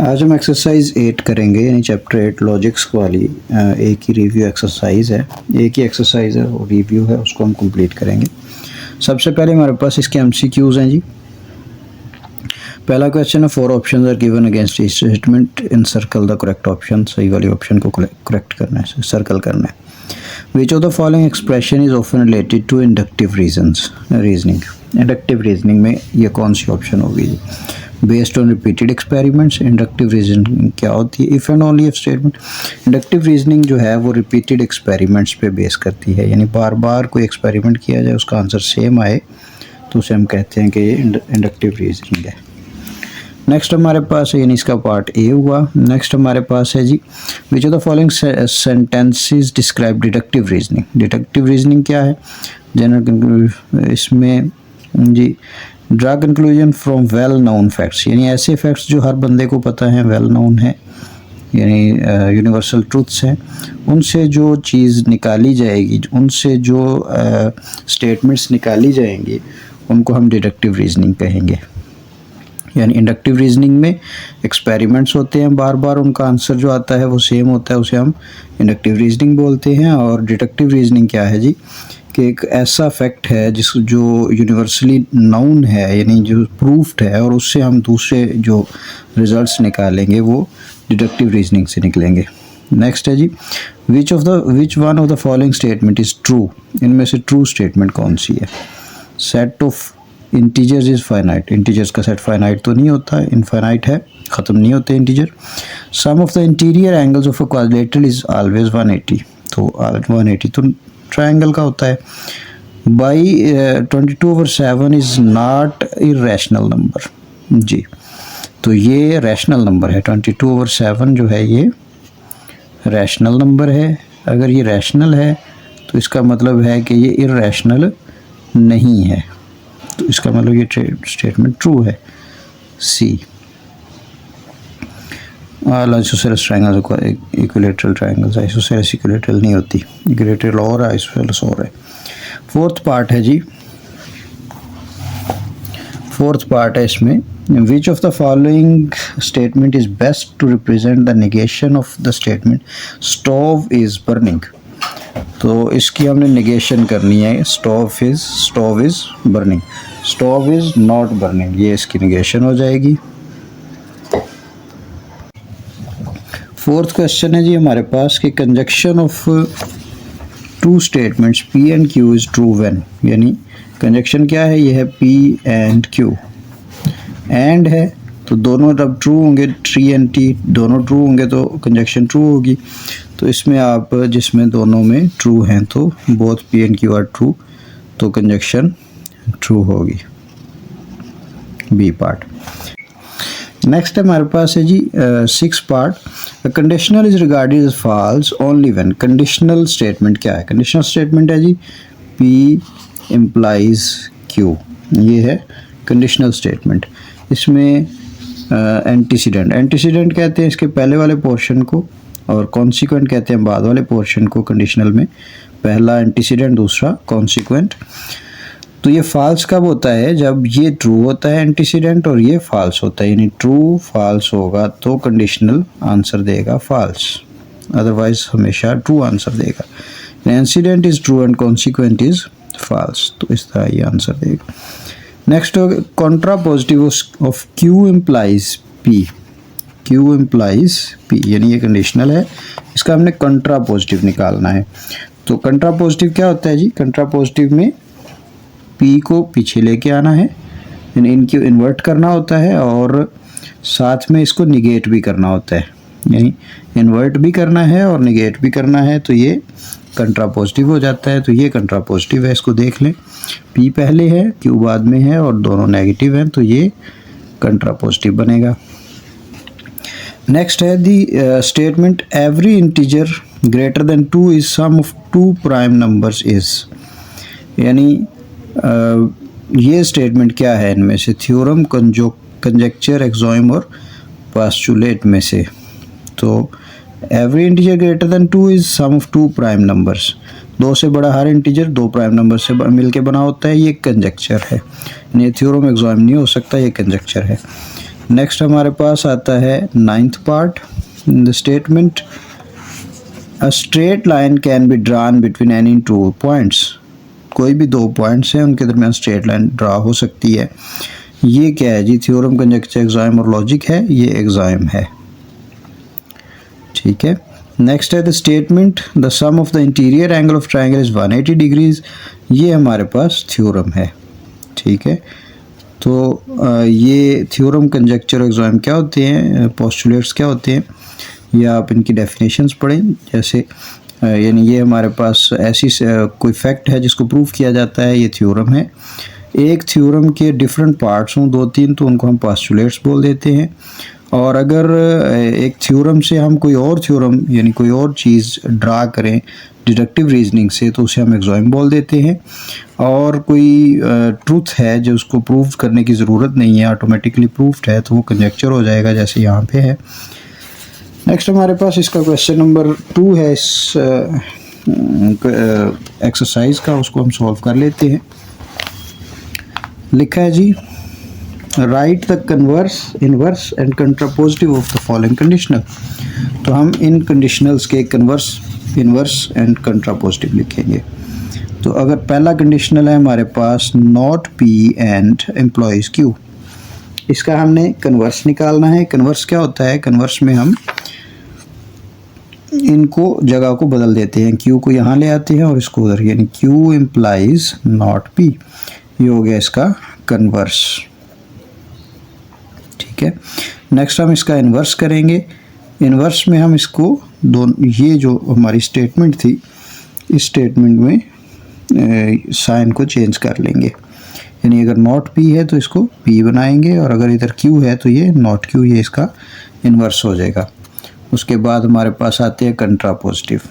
आज हम एक्सरसाइज 8 करेंगे, यानी चैप्टर 8 लॉजिक्स वाली। एक ही रिव्यू एक्सरसाइज है, एक ही एक्सरसाइज है और रिव्यू है, उसको हम कंप्लीट करेंगे। सबसे पहले हमारे पास इसके एमसीक्यूज हैं जी। पहला क्वेश्चन है, 4 options are given against each statement, in circle the correct option. सही वाली ऑप्शन को करेक्ट करना है, सर्कल करना है। Which of the following expression is often related to inductive reasoning. Inductive reasoning में ये कौन सी ऑप्शन होगी जी? Based on repeated experiments. Inductive reasoning क्या होती है? If and only if statement. Inductive reasoning जो है वो रिपीटेड एक्सपेरिमेंट्स पे बेस करती है, यानी बार बार कोई एक्सपेरिमेंट किया जाए, उसका आंसर सेम आए, तो उसे हम कहते हैं कि ये इंडक्टिव रीजनिंग है। नेक्स्ट हमारे पास है, यानी इसका पार्ट ए हुआ। नेक्स्ट हमारे पास है जी, which of the following sentences describe deductive reasoning. Deductive reasoning क्या है? जनरल इसमें जी, draw conclusion from well known facts, यानी ऐसे फैक्ट्स जो हर बंदे को पता है, वेल नोन है, यानी यूनिवर्सल ट्रूथ्स हैं, उनसे जो चीज़ निकाली जाएगी, उनसे जो स्टेटमेंट्स निकाली जाएंगी, उनको हम डिडक्टिव रीजनिंग कहेंगे। यानी इंडक्टिव रीजनिंग में एक्सपेरिमेंट्स होते हैं, बार बार उनका आंसर जो आता है वो सेम होता है, उसे हम इंडक्टिव रीजनिंग बोलते हैं। और डिडक्टिव रीजनिंग क्या है जी? कि एक ऐसा फैक्ट है जो यूनिवर्सली नाउन है, यानी जो प्रूफ्ड है, और उससे हम दूसरे जो रिजल्ट्स निकालेंगे वो डिडक्टिव रीजनिंग से निकलेंगे। नेक्स्ट है जी, which one of the following statement is true. इनमें से ट्रू स्टेटमेंट कौन सी है? Set of integers is finite. Integers का सेट फाइनाइट तो नहीं होता है, इनफाइनाइट है, ख़त्म नहीं होते integer. Sum of the interior angles of a quadrilateral is always 180, तो 180 तो ट्रायंगल का होता है। By 22/7 is not irrational number जी, तो ये रैशनल नंबर है। 22/7 जो है ये रैशनल नंबर है। अगर ये रैशनल है तो इसका मतलब है कि ये इरेशनल नहीं है, तो इसका मतलब ये स्टेटमेंट ट्रू है। C, isosceles triangles equilateral triangles, isosceles equilateral नहीं होती, इक्विलेटरल और आइसोसेलेस और है। फोर्थ पार्ट है जी, फोर्थ पार्ट है इसमें, which of the following statement is best to represent the negation of the statement stove is burning. तो इसकी हमने नेगेशन करनी है, stove is burning, stove is not burning, ये इसकी नेगेशन हो जाएगी। फोर्थ क्वेश्चन है जी हमारे पास कि conjunction of two statements P and Q is true when. यानी कंजक्शन क्या है? ये है P एंड Q, एंड है तो दोनों जब ट्रू होंगे, T एंड T दोनों ट्रू होंगे तो कंजक्शन ट्रू होगी। तो इसमें आप जिसमें दोनों में ट्रू हैं, तो both P and Q are true, तो कंजक्शन ट्रू होगी, बी पार्ट। नेक्स्ट हमारे पास है जी 6 part, conditional is regarded as false only when. Conditional statement क्या है? कंडीशनल स्टेटमेंट है जी P इम्प्लाइज Q, ये है कंडीशनल स्टेटमेंट। इसमें एंटीसीडेंट कहते हैं इसके पहले वाले पोर्शन को, और कॉन्सिक्वेंट कहते हैं बाद वाले पोर्शन को। कंडीशनल में पहला एंटीसीडेंट, दूसरा कॉन्सिक्वेंट। तो ये फॉल्स कब होता है? जब ये ट्रू होता है एंटीसीडेंट और ये फॉल्स होता है, यानी ट्रू फॉल्स होगा तो कंडीशनल आंसर देगा फॉल्स, अदरवाइज हमेशा ट्रू आंसर देगा। Antecedent is true and consequent is false, तो इस तरह ये आंसर देगा। Next contrapositive of Q implies P। Q implies P, यानी ये कंडीशनल है, इसका हमने कंट्रा पॉजिटिव निकालना है। तो कंट्रा पॉजिटिव क्या होता है जी? कंट्रा पॉजिटिव में P को पीछे लेके आना है, इनकी इन्वर्ट करना होता है, और साथ में इसको निगेट भी करना होता है, यानी इन्वर्ट भी करना है और निगेट भी करना है, तो ये कंट्रा पॉजिटिव हो जाता है। तो ये कंट्रा पॉजिटिव है, इसको देख लें, P पहले है, Q बाद में है, और दोनों नेगेटिव हैं, तो ये कंट्रा पॉजिटिव बनेगा। नेक्स्ट है the statement every integer greater than 2 is sum of 2 prime numbers is. यानी ये स्टेटमेंट क्या है इनमें से? थ्योरम, कंजेक्चर, एक्सोइम और पोस्टुलेट में से। तो every integer greater than 2 is sum of 2 prime numbers, 2 से बड़ा हर इंटीजर 2 प्राइम नंबर से मिलके बना होता है, ये कंजेक्चर है। ये थ्योरम एक्सोइम नहीं हो सकता, ये कंजेक्चर है। नेक्स्ट हमारे पास आता है 9th part, the statement a straight line can be drawn between any two points. कोई भी दो पॉइंट्स हैं उनके दरमियान स्ट्रेट लाइन ड्रा हो सकती है। ये क्या है जी? थ्योरम, कंजक्चर, एग्जाम और लॉजिक है। ये एग्जाम है, ठीक है। नेक्स्ट है the statement the sum of the interior angle of triangle is 180 degrees. ये हमारे पास थ्योरम है, ठीक है। तो ये थ्योरम, कंजक्चर, एग्जाम क्या होते हैं, पोस्टुलेट्स क्या होते हैं, या आप इनकी डेफिनेशंस पढ़ें। जैसे यानी ये हमारे पास ऐसी कोई फैक्ट है जिसको प्रूव किया जाता है, ये थ्योरम है। एक थ्योरम के डिफरेंट पार्ट्स हों, 2-3, तो उनको हम पोस्टुलेट्स बोल देते हैं। और अगर एक थ्योरम से हम कोई और थ्योरम यानी कोई और चीज़ ड्रा करें डिडक्टिव रीजनिंग से, तो उसे हम एग्जाम बोल देते हैं। और कोई ट्रूथ है जो उसको प्रूव करने की ज़रूरत नहीं है, ऑटोमेटिकली प्रूव्ड है, तो वो कंजक्चर हो जाएगा, जैसे यहाँ पे है। नेक्स्ट हमारे पास इसका क्वेश्चन नंबर 2 है इस एक्सरसाइज का, उसको हम सॉल्व कर लेते हैं। लिखा है जी, right the converse, inverse and contrapositive of the following conditional. तो हम इन कंडीशनल्स के कन्वर्स, इनवर्स एंड कंट्रापोजिटिव लिखेंगे। तो अगर पहला कंडीशनल है हमारे पास not p and implies q, इसका हमने कन्वर्स निकालना है। कन्वर्स क्या होता है? कन्वर्स में हम इनको जगह को बदल देते हैं, क्यू को यहाँ ले आते हैं और इसको उधर, यानी क्यू इम्प्लाइज नॉट पी, ये हो गया इसका कन्वर्स, ठीक है। नेक्स्ट हम इसका इन्वर्स करेंगे। इन्वर्स में हम इसको दोनों, ये जो हमारी स्टेटमेंट थी, इस स्टेटमेंट में साइन को चेंज कर लेंगे। यानी अगर नॉट पी है तो इसको पी बनाएंगे, और अगर इधर क्यू है तो ये नॉट क्यू, ये इसका इन्वर्स हो जाएगा। उसके बाद हमारे पास आते हैं कंट्रापोजिटिव।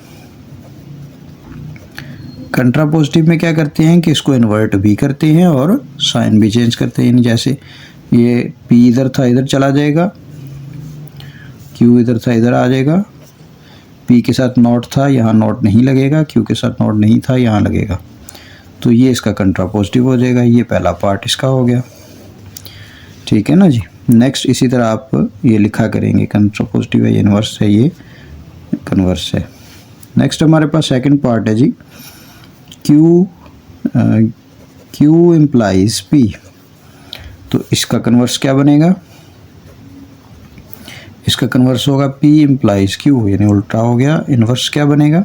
कंट्रापोजिटिव में क्या करते हैं कि इसको इन्वर्ट भी करते हैं और साइन भी चेंज करते हैं। जैसे ये P इधर था, इधर चला जाएगा, Q इधर था, इधर आ जाएगा। P के साथ नॉट था, यहाँ नॉट नहीं लगेगा, Q के साथ नॉट नहीं था, यहाँ लगेगा। तो ये इसका कंट्रापोजिटिव हो जाएगा। ये पहला पार्ट इसका हो गया, ठीक है ना जी। नेक्स्ट इसी तरह आप ये लिखा करेंगे, कंट्रापोजिटिव है, ये इनवर्स है, ये कन्वर्स है। नेक्स्ट हमारे पास सेकंड पार्ट है जी, Q इम्प्लाइज P। तो इसका कन्वर्स क्या बनेगा? इसका कन्वर्स होगा P इम्प्लाइज Q, यानी उल्टा हो गया। इन्वर्स क्या बनेगा?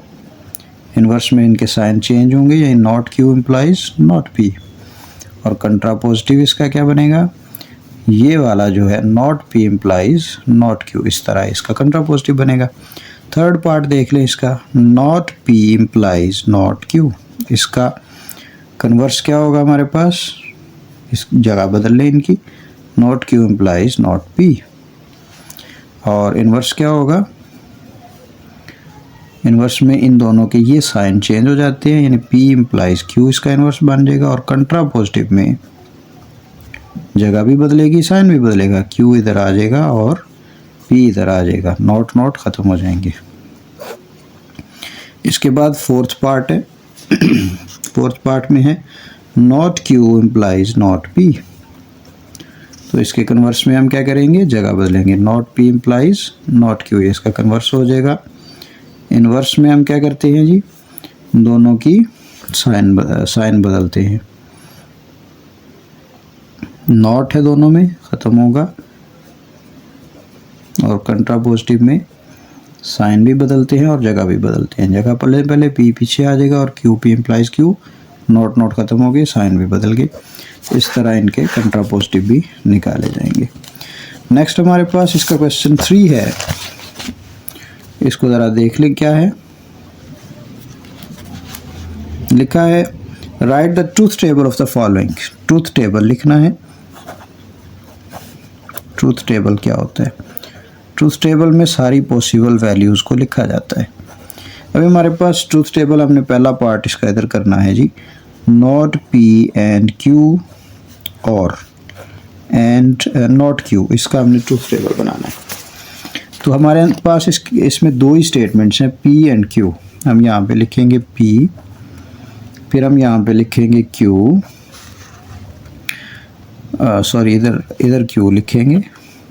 इन्वर्स में इनके साइन चेंज होंगे, यानी not Q implies not P। और कंट्रापोजिटिव इसका क्या बनेगा? ये वाला जो है not P implies not Q, इस तरह इसका कंट्रापोजिटिव बनेगा। थर्ड पार्ट देख लें इसका, not P implies not Q, इसका कन्वर्स क्या होगा हमारे पास? इस जगह बदल लें इनकी, not Q implies not P। और इन्वर्स क्या होगा? इन्वर्स में इन दोनों के ये साइन चेंज हो जाते हैं, यानी P इम्प्लाइज Q इसका इन्वर्स बन जाएगा। और कंट्रापोजिटिव में जगह भी बदलेगी, साइन भी बदलेगा, Q इधर आ जाएगा और P इधर आ जाएगा, नॉट नॉट ख़त्म हो जाएंगे। इसके बाद फोर्थ पार्ट है। फोर्थ पार्ट में है not Q implies not P। तो इसके कन्वर्स में हम क्या करेंगे? जगह बदलेंगे, not P implies not Q, ये इसका कन्वर्स हो जाएगा। इन्वर्स में हम क्या करते हैं जी? दोनों की साइन बदलते हैं, नॉट है दोनों में, ख़त्म होगा। और कंट्रापोजिटिव में साइन भी बदलते हैं और जगह भी बदलते हैं। जगह पहले P पीछे आ जाएगा और Q P implies Q, not not ख़त्म हो गए, साइन भी बदल गए। इस तरह इनके कंट्रापोजिटिव भी निकाले जाएंगे। नेक्स्ट हमारे पास इसका क्वेश्चन 3 है, इसको ज़रा देख लें क्या है। लिखा है right the truth table of the following. Truth table लिखना है। ट्रूथ टेबल क्या होता है? ट्रूथ टेबल में सारी पॉसिबल वैल्यूज़ को लिखा जाता है। अभी हमारे पास ट्रूथ टेबल, हमने पहला पार्ट इसका इधर करना है जी, नॉट P एंड Q और एंड नॉट Q, इसका हमने ट्रूथ टेबल बनाना है। तो हमारे पास इसमें दो ही स्टेटमेंट्स हैं, P एंड Q। हम यहाँ पे लिखेंगे P, फिर हम यहाँ पे लिखेंगे Q, सॉरी इधर Q लिखेंगे,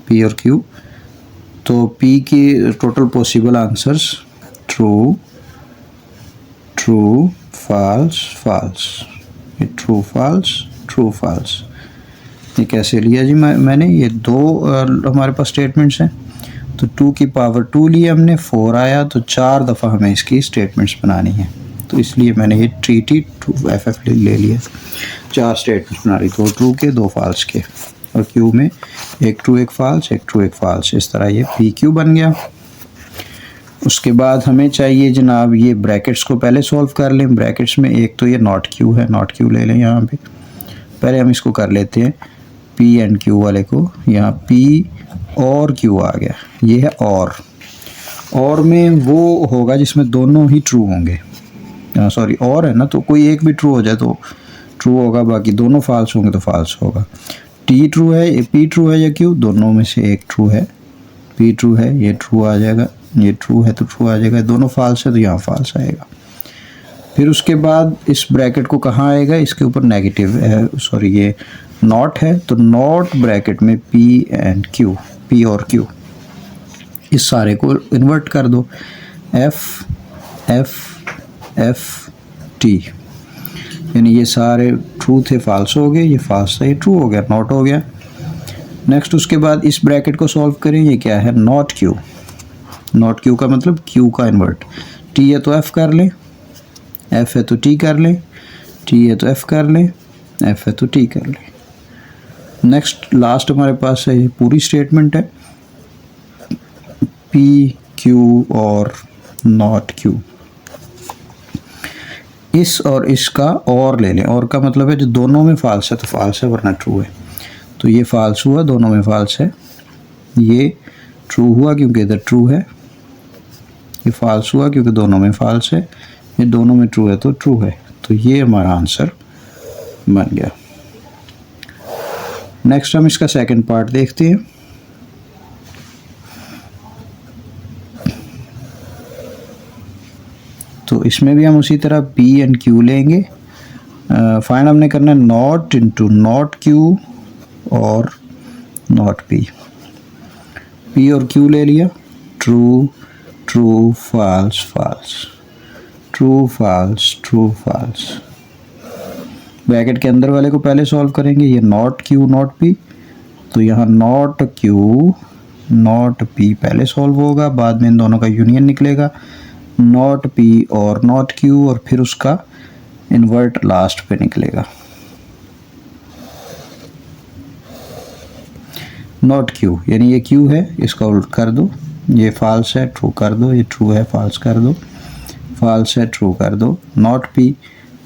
पी और क्यू। तो पी की total possible answers true, true, false, false, ये ट्रू फॉल्स, ट्रू फॉल्स। ये कैसे लिया जी मैंने ये दो हमारे पास स्टेटमेंट्स हैं, तो 2 की पावर 2 लिए हमने, 4 आया, तो 4 दफ़ा हमें इसकी स्टेटमेंट्स बनानी है, तो इसलिए मैंने ये ट्रीटी ट्रू एफ ले लिया। 4 स्टेटमेंट्स बना रही, 2 ट्रू के 2 फॉल्स के, और क्यू में एक ट्रू एक फॉल्स, एक ट्रू एक फॉल्स, इस तरह ये पी क्यू बन गया। उसके बाद हमें चाहिए जनाब ये ब्रैकेट्स को पहले सॉल्व कर लें। ब्रैकेट्स में एक तो ये नॉट क्यू है, नॉट क्यू ले लें यहाँ पे। पहले हम इसको कर लेते हैं पी एंड क्यू वाले को, यहाँ पी और क्यू आ गया, ये है और में वो होगा जिसमें दोनों ही ट्रू होंगे, सॉरी और है ना, तो कोई एक भी ट्रू हो जाए तो ट्रू होगा, बाकी दोनों फॉल्स होंगे तो फॉल्स होगा। टी ट्रू है, पी ट्रू है या क्यू, दोनों में से एक ट्रू है, पी ट्रू है, ये ट्रू आ जाएगा, ये ट्रू है तो ट्रू आ जाएगा, दोनों फॉल्स है तो यहाँ फॉल्स आएगा। फिर उसके बाद इस ब्रैकेट को कहाँ आएगा, इसके ऊपर नेगेटिव है, सॉरी ये नॉट है, तो नॉट ब्रैकेट में पी एंड क्यू, पी और क्यू, इस सारे को इन्वर्ट कर दो, एफ एफ एफ टी, यानी ये सारे ट्रू थे फॉल्स हो गए, ये फॉल्स था ये ट्रू हो गया, नॉट हो गया। नेक्स्ट उसके बाद इस ब्रैकेट को सॉल्व करें, ये क्या है नॉट क्यू, नॉट क्यू का मतलब क्यू का इन्वर्ट, टी है तो एफ कर लें, एफ है तो टी कर लें, टी है तो एफ कर लें, एफ है तो टी कर लें। नेक्स्ट लास्ट हमारे पास है ये पूरी स्टेटमेंट है, पी क्यू और नॉट क्यू, इस और इसका और ले लें, और का मतलब है जो दोनों में फॉल्स है तो फॉल्स है वरना ट्रू है, तो ये फॉल्स हुआ, दोनों में फॉल्स है, ये ट्रू हुआ क्योंकि इधर ट्रू है, ये फॉल्स हुआ क्योंकि दोनों में फॉल्स है, ये दोनों में ट्रू है तो ट्रू है, तो ये हमारा आंसर बन गया। नेक्स्ट हम इसका सेकंड पार्ट देखते हैं। तो इसमें भी हम उसी तरह पी एंड क्यू लेंगे, फाइंड हमने करना है नॉट इनटू नॉट क्यू और नॉट पी, पी और क्यू ले लिया, true true false false, true false true false. Bracket के अंदर वाले को पहले सॉल्व करेंगे, ये नॉट क्यू नॉट पी, तो यहाँ नॉट क्यू नॉट पी पहले सॉल्व होगा, बाद में इन दोनों का यूनियन निकलेगा, नॉट पी और नॉट क्यू, और फिर उसका इन्वर्ट लास्ट पे निकलेगा, नॉट क्यू, यानी ये क्यू है, इसका उल्ट कर दो, ये फॉल्स है ट्रू कर दो, ये ट्रू है फॉल्स कर दो, फॉल्स है ट्रू कर दो, नॉट पी,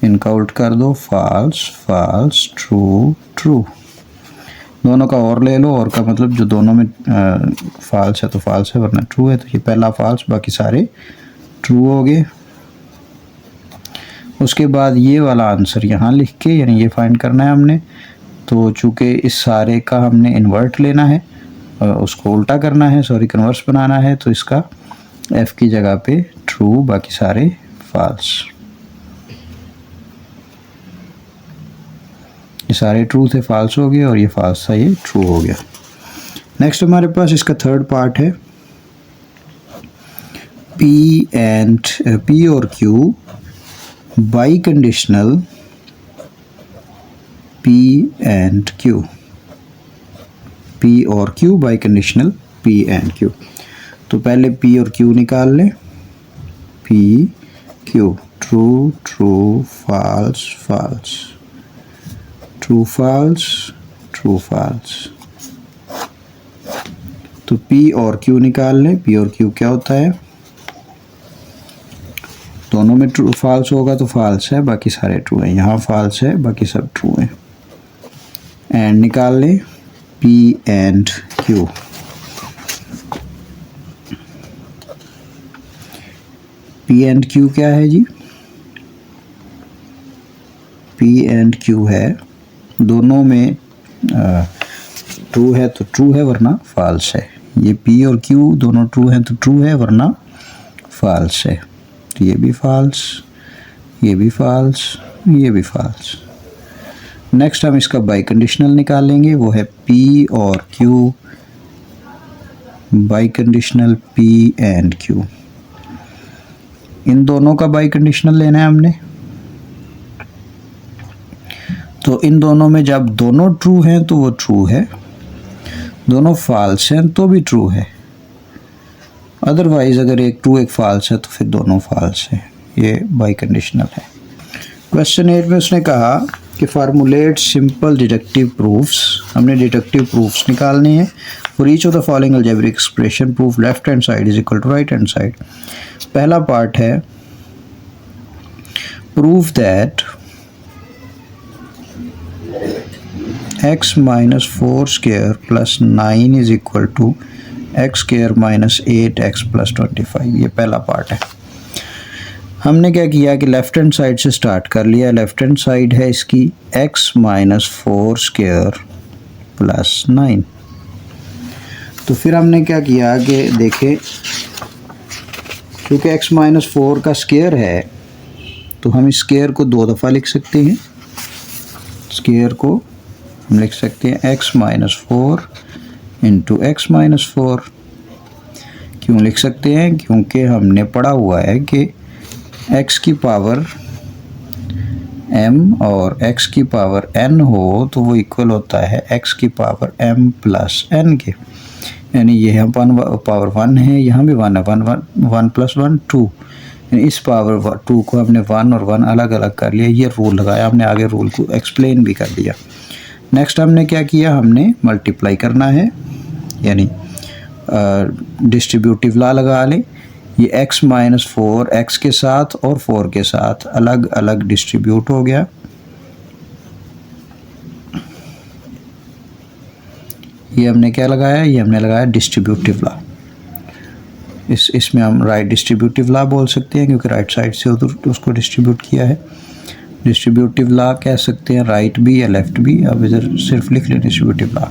इनका उल्ट कर दो, फॉल्स फॉल्स ट्रू ट्रू, दोनों का और ले लो, और का मतलब जो दोनों में फॉल्स है तो फॉल्स है वरना ट्रू है, तो ये पहला फॉल्स बाकी सारे ट्रू हो गए। उसके बाद ये वाला आंसर यहाँ लिख के, यानी ये फाइंड करना है हमने, तो चूँकि इस सारे का हमने इन्वर्ट लेना है, उसको उल्टा करना है, सॉरी कन्वर्स बनाना है, तो इसका एफ की जगह पे ट्रू बाकी सारे फॉल्स, ये सारे ट्रू थे फॉल्स हो गए, और ये फॉल्स था ये ट्रू हो गया। नेक्स्ट हमारे पास इसका थर्ड पार्ट है, पी और q biconditional p and q, p और q biconditional p and q. तो पहले पी और क्यू निकाल लें, p q, true true false false, true false true false. तो पी और क्यू निकाल लें, पी और क्यू क्या होता है, दोनों में ट्रू फॉल्स होगा तो फॉल्स है बाकी सारे ट्रू हैं, यहाँ फॉल्स है बाकी सब ट्रू हैं, एंड निकाल लें P and q, P and Q क्या है जी, पी एंड क्यू है दोनों में ट्रू है तो ट्रू है वरना फॉल्स है, ये पी और क्यू दोनों ट्रू हैं तो ट्रू है वरना फॉल्स है, तो ये भी फॉल्स, ये भी फॉल्स, ये भी फॉल्स। नेक्स्ट हम इसका बाई कंडीशनल निकालेंगे, वो है पी और q by conditional P and Q, इन दोनों का बाई कंडीशनल लेना है हमने। तो इन दोनों में जब दोनों ट्रू हैं तो वो ट्रू है, दोनों फॉल्स हैं तो भी ट्रू है, अदरवाइज अगर एक ट्रू एक फॉल्स है तो फिर दोनों फॉल्स हैं। ये बाई कंडीशनल है। क्वेश्चन 8 में उसने कहा कि फार्मूलेट सिंपल डिडक्टिव प्रूफ्स, हमने डिडक्टिव प्रूफ्स निकालने हैं। For each of the following algebraic expression proof left hand side is equal to right hand side. पहला पार्ट है proof that x minus 4 square plus 9 is equal to x square minus 8x plus 25। ये पहला part है। हमने क्या किया कि left hand side से स्टार्ट कर लिया। लेफ्ट हैंड साइड है इसकी x माइनस 4 स्क्वायर प्लस 9। तो फिर हमने क्या किया कि देखें, क्योंकि x माइनस 4 का स्क्वायर है तो हम इस स्क्वायर को 2 दफ़ा लिख सकते हैं। स्क्वायर को हम लिख सकते हैं x minus 4 into x minus 4। क्यों लिख सकते हैं? क्योंकि हमने पढ़ा हुआ है कि x की पावर m और x की पावर n हो तो वो इक्वल होता है x की पावर m प्लस n के। यानी ये यहाँ पावर 1 है, यहाँ भी 1 है, 1 प्लस 1 2। इस पावर 2 को हमने 1 और 1 अलग अलग कर लिया। ये रूल लगाया हमने, आगे रूल को एक्सप्लेन भी कर दिया। नेक्स्ट हमने क्या किया, हमने मल्टीप्लाई करना है, यानी डिस्ट्रीब्यूटिव लॉ लगा लें। ये x माइनस 4 x के साथ और 4 के साथ अलग अलग डिस्ट्रीब्यूट हो गया। ये हमने क्या लगाया, ये हमने लगाया डिस्ट्रीब्यूटिव लॉ। इसमें हम राइट डिस्ट्रीब्यूटिव लॉ बोल सकते हैं क्योंकि राइट साइड से उधर उसको डिस्ट्रीब्यूट किया है। डिस्ट्रीब्यूटिव लॉ कह सकते हैं राइट भी या लेफ़्ट भी। अब इधर सिर्फ लिख लें डिस्ट्रीब्यूटिव लॉ।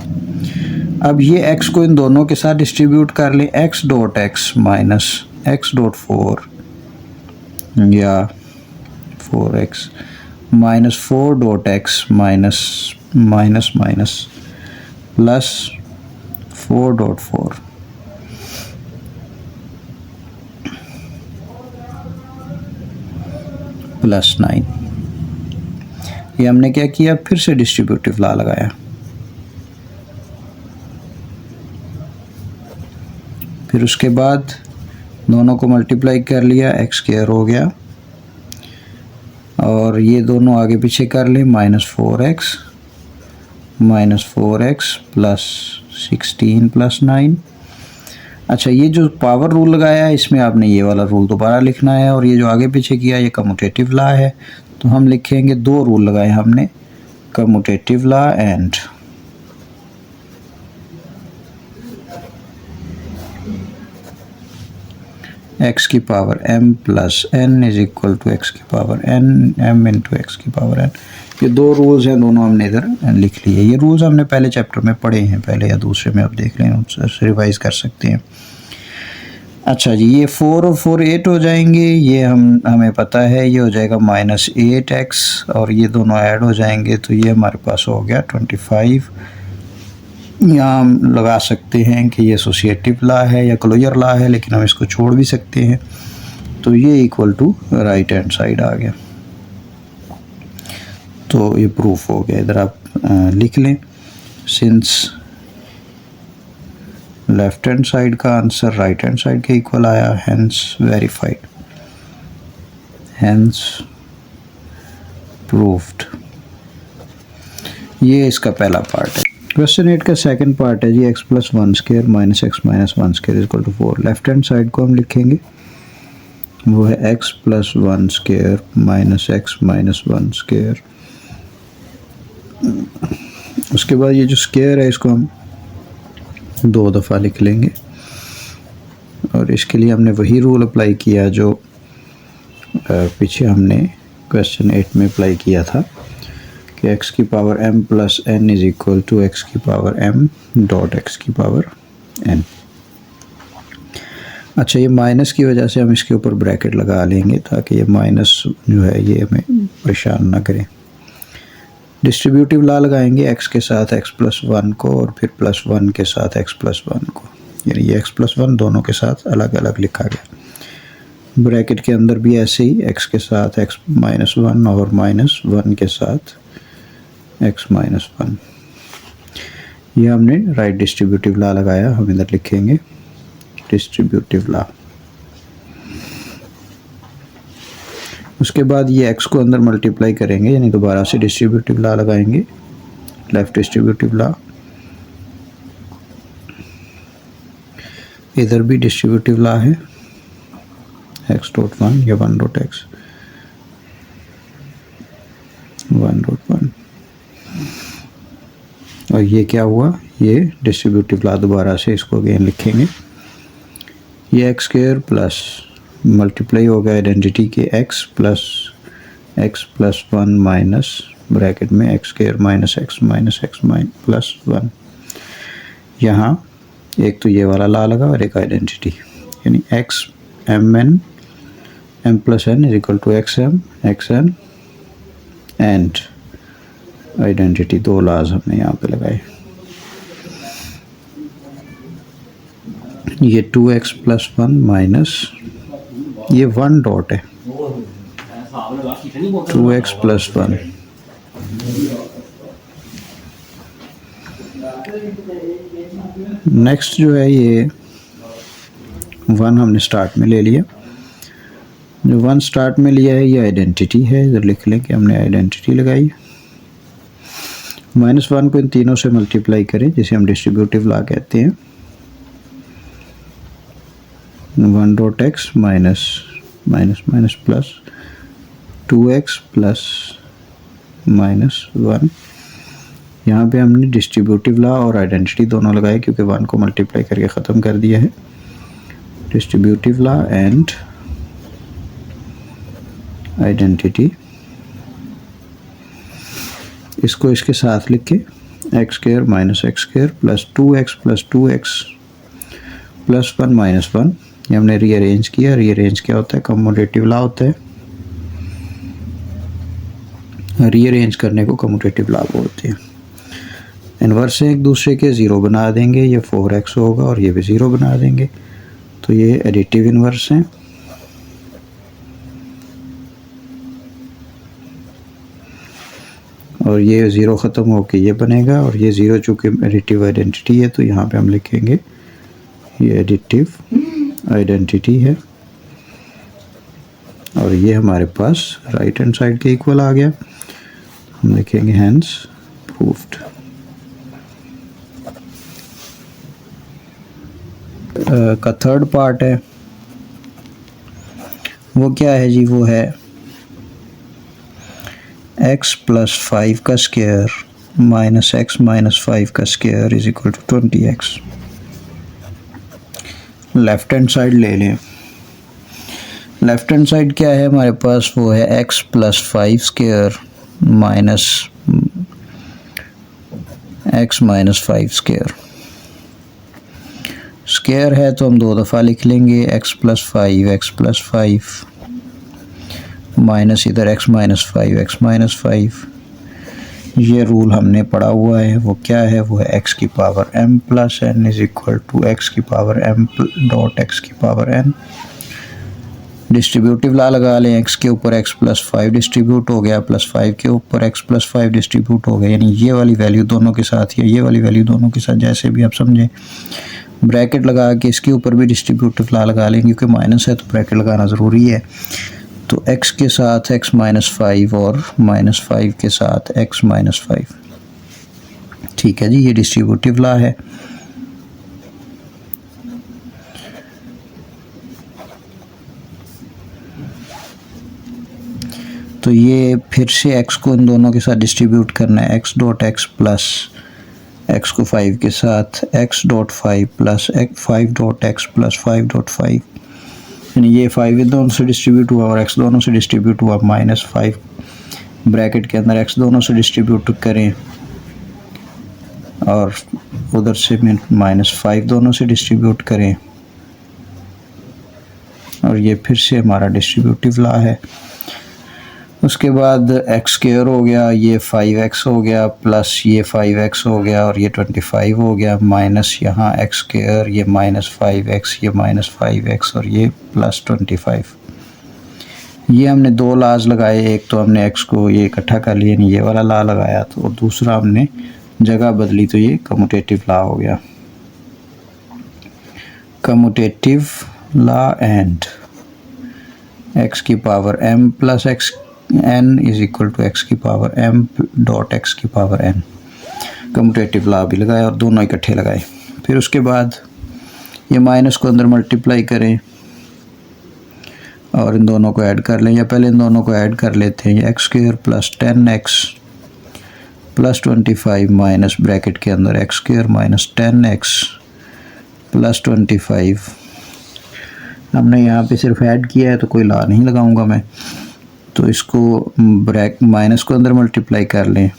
अब ये x को इन दोनों के साथ डिस्ट्रीब्यूट कर लें। x dot x minus x dot 4 या 4x minus 4 dot x minus minus minus plus 4 dot 4 plus 9। ये हमने क्या किया, फिर से डिस्ट्रीब्यूटिव लॉ लगाया। फिर उसके बाद दोनों को मल्टीप्लाई कर लिया, x स्क्वायर हो गया और ये दोनों आगे पीछे कर लें, माइनस 4x प्लस 16 प्लस 9। अच्छा, ये जो पावर रूल लगाया है इसमें आपने ये वाला रूल दोबारा लिखना है और ये जो आगे पीछे किया ये कम्यूटेटिव लॉ है। तो हम लिखेंगे, 2 रूल लगाए हमने, कम्यूटेटिव लॉ एंड x की power m plus n is equal to x की power n m into X की पावर n। ये 2 रूल्स हैं, दोनों हमने इधर लिख लिए। ये रूल्स हमने पहले चैप्टर में पढ़े हैं, पहले या दूसरे में आप देख लें, उनसे रिवाइज कर सकते हैं। अच्छा जी, ये 4 और 4 8 हो जाएंगे। ये हमें पता है ये हो जाएगा माइनस 8x और ये दोनों ऐड हो जाएंगे तो ये हमारे पास हो गया 25। यहाँ हम लगा सकते हैं कि ये एसोसिएटिव लॉ है या क्लोजर लॉ है, लेकिन हम इसको छोड़ भी सकते हैं। तो ये equal to right hand side आ गया। तो ये प्रूफ हो गया। इधर आप लिख लें, सिंस लेफ्ट हैंड साइड का आंसर राइट हैंड साइड के इक्वल आया, हैंस वेरीफाइड, हैंस प्रूव्ड। ये इसका पहला पार्ट है। क्वेश्चन 8 का सेकंड पार्ट है जी, x plus 1 square minus x minus 1 square equal to 4। Left hand side को हम लिखेंगे, वो है x plus 1 square minus x minus 1 square. उसके बाद ये जो स्क्वायर है इसको हम 2 दफ़ा लिख लेंगे और इसके लिए हमने वही रूल अप्लाई किया जो पीछे हमने क्वेश्चन 8 में अप्लाई किया था कि x की power m plus n is equal to x की पावर m डॉट x की पावर n। अच्छा, ये माइनस की वजह से हम इसके ऊपर ब्रैकेट लगा लेंगे ताकि ये माइनस जो है ये हमें परेशान ना करें। डिस्ट्रीब्यूटिव लॉ लगाएंगे, x के साथ x प्लस 1 को और फिर प्लस 1 के साथ x प्लस 1 को। यानी ये x+1 दोनों के साथ अलग अलग लिखा गया। ब्रैकेट के अंदर भी ऐसे ही x के साथ x-1 और -1 के साथ x-1। ये हमने राइट डिस्ट्रीब्यूटिव लॉ लगाया, हम इधर लिखेंगे डिस्ट्रीब्यूटिव लॉ। उसके बाद ये x को अंदर मल्टीप्लाई करेंगे, यानी दोबारा से डिस्ट्रीब्यूटिव लॉ लगाएंगे, लेफ्ट डिस्ट्रीब्यूटिव लॉ। इधर भी डिस्ट्रीब्यूटिव लॉ है, x.1 या 1.x 1.1। और ये क्या हुआ, ये डिस्ट्रीब्यूटिव लॉ दोबारा से इसको अगेन लिखेंगे। ये x² प्लस मल्टीप्लाई हो गया आइडेंटिटी के x+1 माइनस ब्रैकेट में x² minus x minus x plus 1। यहाँ एक तो ये वाला लॉ लगा और एक आइडेंटिटी, यानी x mn m+n is equal to xm xn and identity. दो लॉज हमने यहाँ पे लगाए। ये 2x+1 माइनस ये 1 डॉट है 2x+1। नेक्स्ट जो है ये 1 हमने स्टार्ट में ले लिया। जो 1 स्टार्ट में लिया है ये आइडेंटिटी है, इधर लिख लें कि हमने आइडेंटिटी लगाई। -1 को इन तीनों से मल्टीप्लाई करें, जिसे हम डिस्ट्रीब्यूटिव लॉ कहते हैं। 1.x minus minus minus plus 2x plus -1। यहाँ पे हमने डिस्ट्रीब्यूटिव लॉ और आइडेंटिटी दोनों लगाए, क्योंकि 1 को मल्टीप्लाई करके ख़त्म कर दिया है। डिस्ट्रीब्यूटिव लॉ एंड आइडेंटिटी, इसको इसके साथ लिख के x² minus x² plus 2x plus 2x plus 1 minus 1, ये हमने रीअरेंज किया। रीअरेंज क्या होता है, कम्यूटेटिव लॉ होता है। रीअरेंज करने को कम्यूटेटिव लॉ बोलते हैं। इन्वर्स से एक दूसरे के 0 बना देंगे, ये 4x होगा और ये भी 0 बना देंगे, तो ये एडिटिव इन्वर्स हैं। और ये 0 ख़त्म होके ये बनेगा, और ये 0 चूँकि एडिटिव आइडेंटिटी है तो यहाँ पे हम लिखेंगे ये एडिटिव आइडेंटिटी है। और ये हमारे पास राइट हैंड साइड के इक्वल आ गया, हम लिखेंगे हैंस प्रूव्ड। का थर्ड पार्ट है, वो क्या है जी, वो है x प्लस 5 का स्क्वायर माइनस x माइनस 5 का square is equal to 20x। Left hand side ले लें। लेफ्ट हैंड साइड क्या है हमारे पास, वो है x plus 5 square minus x minus 5 square. Square है तो हम 2 दफ़ा लिख लेंगे, x प्लस 5 माइनस इधर x माइनस 5। ये रूल हमने पढ़ा हुआ है, वो क्या है, वो है x की power m plus n is equal to x की पावर m डॉट x की पावर n। डिस्ट्रीब्यूटिव लॉ लगा लें, x के ऊपर x प्लस 5 डिस्ट्रीब्यूट हो गया, प्लस 5 के ऊपर x प्लस 5 डिस्ट्रीब्यूट हो गया, यानी ये वाली वैल्यू दोनों के साथ या ये वाली वैल्यू दोनों के साथ, जैसे भी आप समझें। ब्रैकेट लगा के इसके ऊपर भी डिस्ट्रीब्यूटिव लॉ लगा लें, क्योंकि माइनस है तो ब्रैकेट लगाना ज़रूरी है। तो x के साथ x माइनस 5 और माइनस 5 के साथ x माइनस 5। ठीक है जी, ये डिस्ट्रीब्यूटिव लॉ है। तो ये फिर से x को इन दोनों के साथ डिस्ट्रीब्यूट करना है, x dot x plus x को 5 के साथ x dot 5 plus 5 dot x plus 5 dot 5, यानी ये 5 दोनों से डिस्ट्रीब्यूट हुआ और x दोनों से डिस्ट्रीब्यूट हुआ, माइनस 5 ब्रैकेट के अंदर x दोनों से डिस्ट्रीब्यूट करें और उधर से माइनस 5 दोनों से डिस्ट्रीब्यूट करें, और ये फिर से हमारा डिस्ट्रीब्यूटिव लॉ है। उसके बाद एक्स स्क्वायर हो गया, ये 5x हो गया, प्लस ये 5x हो गया और ये 25 हो गया, माइनस यहाँ एक्स स्क्वायर, ये -5x, ये -5x और ये +25। ये हमने दो लाज लगाए, एक तो हमने x को ये इकट्ठा कर लिए, नहीं ये वाला ला लगाया, तो और दूसरा हमने जगह बदली तो ये कम्यूटेटिव लॉ हो गया। कम्यूटेटिव लॉ एंड x की power m plus x n is equal to x की पावर m डॉट x की पावर n। कम्यूटेटिव लॉ भी लगाया और दोनों इकट्ठे लगाए। फिर उसके बाद ये माइनस को अंदर मल्टीप्लाई करें और इन दोनों को ऐड कर लें, या पहले इन दोनों को ऐड कर लेते हैं। X square plus 10x plus 25 minus bracket के अंदर x square minus 10x plus 25। हमने यहाँ पे सिर्फ ऐड किया है तो कोई लॉ नहीं लगाऊंगा मैं, तो इसको माइनस को अंदर मल्टीप्लाई कर लें।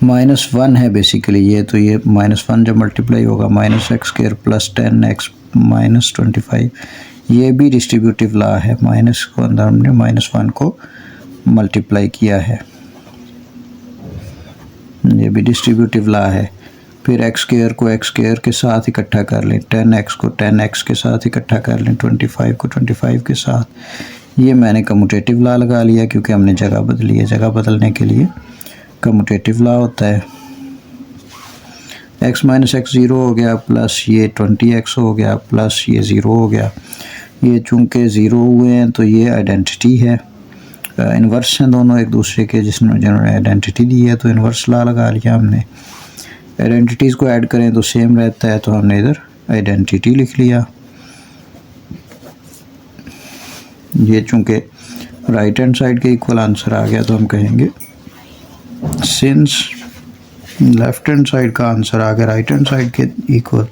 -1 है बेसिकली ये, तो ये -1 जब मल्टीप्लाई होगा minus x square plus 10x minus 25, ये भी डिस्ट्रीब्यूटिव लॉ है। माइनस को अंदर हमने -1 को मल्टीप्लाई किया है, ये भी डिस्ट्रीब्यूटिव लॉ है। फिर एक्स स्क्वायर को एक्स स्क्वायर के साथ इकट्ठा कर लें, 10x को 10x के साथ इकट्ठा कर लें, 25 को 25 के साथ। ये मैंने कम्यूटेटिव लॉ लगा लिया क्योंकि हमने जगह बदली है। जगह बदलने के लिए कम्यूटेटिव लॉ होता है। x माइनस एक्स 0 हो गया, प्लस ये 20x हो गया, प्लस ये 0 हो गया। ये चूँकि 0 हुए हैं तो ये आइडेंटिटी है, इन्वर्स हैं दोनों एक दूसरे के, जिन्होंने आइडेंटिटी दी है तो इन्वर्स लॉ लगा लिया हमने। आइडेंटिटीज़ को ऐड करें तो सेम रहता है, तो हमने इधर आइडेंटिटी लिख लिया। ये चूँकि राइट हैंड साइड के इक्वल आंसर आ गया तो हम कहेंगे सिंस लेफ्ट हैंड साइड का आंसर आ गया राइट हैंड साइड के इक्वल,